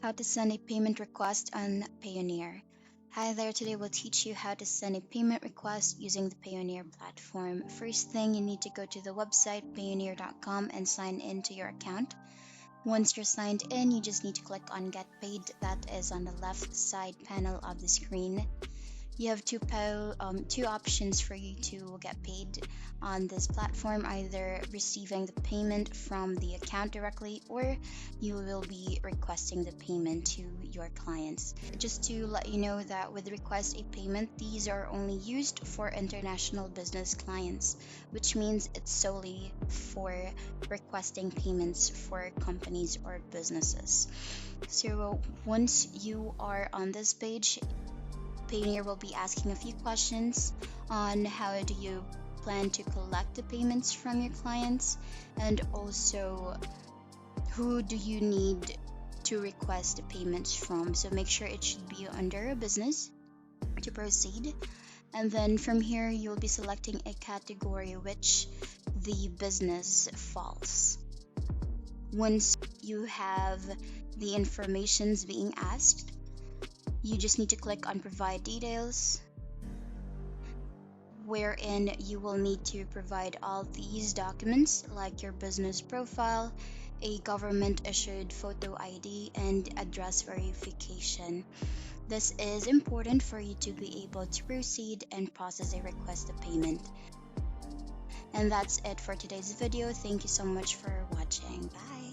How to send a payment request on Payoneer. Hi there, today we'll teach you how to send a payment request using the Payoneer platform. First thing, you need to go to the website payoneer.com and sign in to your account. Once you're signed in, you just need to click on Get Paid. That is on the left side panel of the screen. You have two options for you to get paid on this platform, either receiving the payment from the account directly or you will be requesting the payment to your clients. Just to let you know that with request a payment, these are only used for international business clients, which means it's solely for requesting payments for companies or businesses. So once you are on this page, Payoneer will be asking a few questions on how do you plan to collect the payments from your clients, and also who do you need to request the payments from. So make sure it should be under a business to proceed. And then from here, you'll be selecting a category which the business falls. Once you have the informations being asked, you just need to click on Provide Details, wherein you will need to provide all these documents like your business profile, a government-issued photo ID, and address verification. This is important for you to be able to proceed and process a request of payment. And that's it for today's video. Thank you so much for watching. Bye!